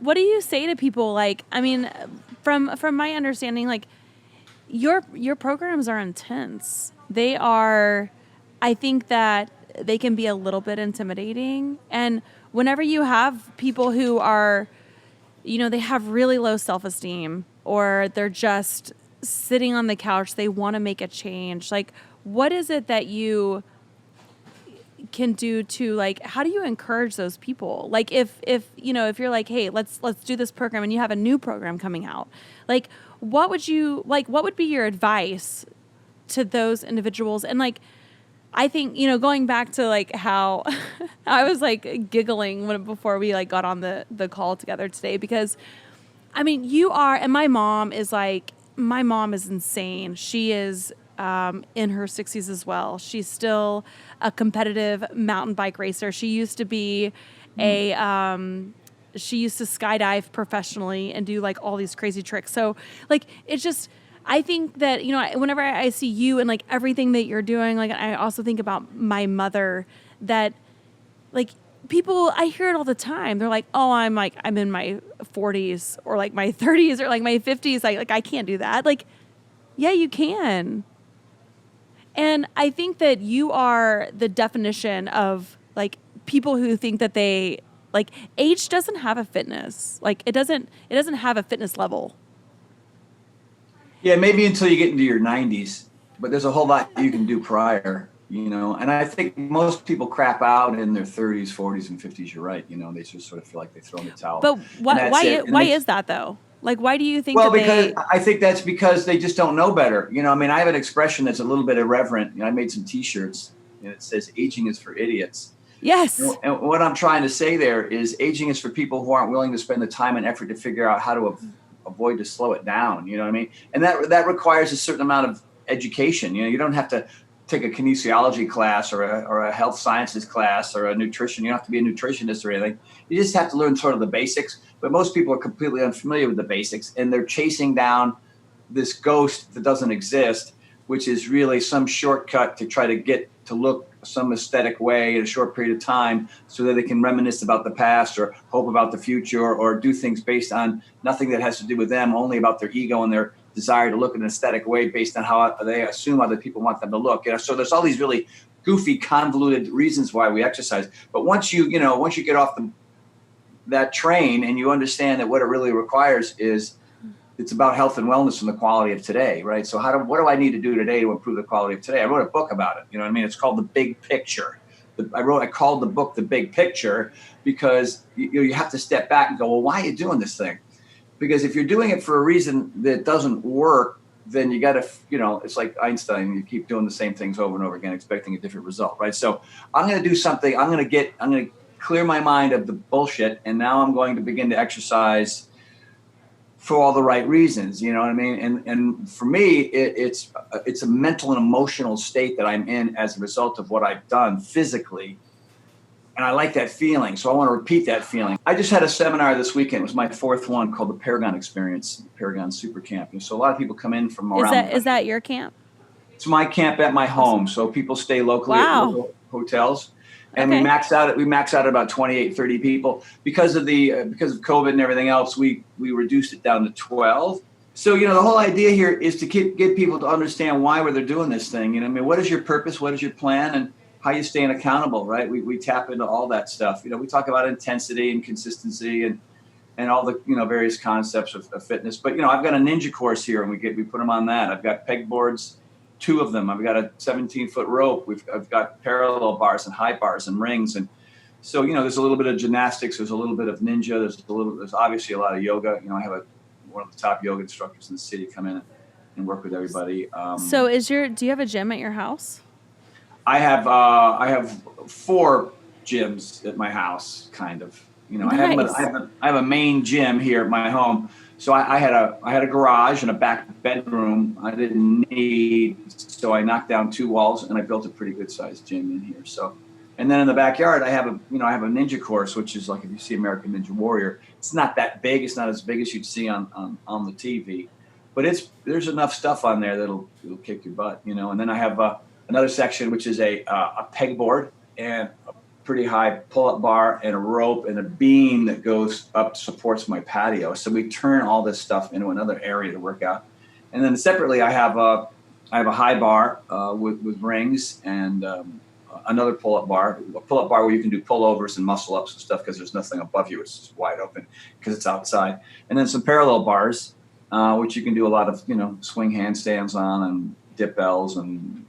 what do you say to people? Like, I mean, from my understanding, like your programs are intense. They are, I think that they can be a little bit intimidating. And whenever you have people who are, they have really low self-esteem, or they're just sitting on the couch, they want to make a change. Like, what is it that you can do to, like, how do you encourage those people? Like, if you're like, hey, let's do this program, and you have a new program coming out, like, what would be your advice to those individuals? And like, I think, going back to like how I was like giggling before we like got on the call together today, because I mean, and my mom is insane. She is in her 60s as well. She's still a competitive mountain bike racer. She used to be she used to skydive professionally and do like all these crazy tricks. So like, it's just, I think that, whenever I see you and like everything that you're doing, like, I also think about my mother, that like people, I hear it all the time. They're like, oh, I'm in my 40s or like my 30s or like my 50s. Like I can't do that. Like, yeah, you can. And I think that you are the definition of like people who think that they, like, age doesn't have a fitness. Like it doesn't have a fitness level. Yeah, maybe until you get into your 90s, but there's a whole lot you can do prior, and I think most people crap out in their 30s, 40s, and 50s. You're right. They just sort of feel like they throw in the towel. But why is that though? Like, why do you think I think that's because they just don't know better. I mean, I have an expression that's a little bit irreverent. I made some T-shirts, and it says aging is for idiots. Yes. And what I'm trying to say there is aging is for people who aren't willing to spend the time and effort to figure out how to avoid to slow it down. You know what I mean? And that requires a certain amount of education. You don't have to take a kinesiology class or a health sciences class or a nutrition. You don't have to be a nutritionist or anything. You just have to learn sort of the basics. But most people are completely unfamiliar with the basics, and they're chasing down this ghost that doesn't exist, which is really some shortcut to try to get to look some aesthetic way in a short period of time so that they can reminisce about the past or hope about the future or do things based on nothing that has to do with them, only about their ego and their desire to look in an aesthetic way based on how they assume other people want them to look. So there's all these really goofy, convoluted reasons why we exercise. But once you get off that train and you understand that what it really requires is it's about health and wellness and the quality of today, right? So what do I need to do today to improve the quality of today? I wrote a book about it. You know what I mean? It's called The Big Picture. I called the book The Big Picture because you have to step back and go, well, why are you doing this thing? Because if you're doing it for a reason that doesn't work, then you got to, it's like Einstein. You keep doing the same things over and over again, expecting a different result, right? So I'm going to do something. I'm going to clear my mind of the bullshit, and now I'm going to begin to exercise for all the right reasons, you know what I mean? And for me, it's a mental and emotional state that I'm in as a result of what I've done physically. And I like that feeling. So I want to repeat that feeling. I just had a seminar this weekend. It was my fourth one, called the Paragon Experience, Paragon Super Camp. And so a lot of people come in from around. Is that your camp? It's my camp at my home. So people stay locally at local hotels. And we max out at about 28, 30 people. Because of COVID and everything else, we reduced it down to 12. So, the whole idea here is to get people to understand why they're doing this thing. I mean, what is your purpose? What is your plan? And how you staying accountable, right? We tap into all that stuff. We talk about intensity and consistency and all the, various concepts of fitness. But, I've got a ninja course here, and we put them on that. I've got pegboards, 2 of them. I've got a 17-foot rope. I've got parallel bars and high bars and rings. And so, there's a little bit of gymnastics. There's a little bit of ninja. There's obviously a lot of yoga. I have one of the top yoga instructors in the city come in and work with everybody. So do you have a gym at your house? I have 4 gyms at my house, kind of. Nice. I have a main gym here at my home. So I had a garage and a back bedroom I didn't need, so I knocked down 2 walls and I built a pretty good sized gym in here. So, and then in the backyard I have a ninja course, which is like if you see American Ninja Warrior, it's not that big. It's not as big as you'd see on the TV, but there's enough stuff on there it'll kick your butt, And then I have another section which is a pegboard and pretty high pull-up bar and a rope and a beam that goes up, supports my patio. So we turn all this stuff into another area to work out. And then separately, I have a high bar with rings and another pull-up bar where you can do pullovers and muscle ups and stuff because there's nothing above you. It's just wide open because it's outside. And then some parallel bars, which you can do a lot of, swing handstands on and dip bells and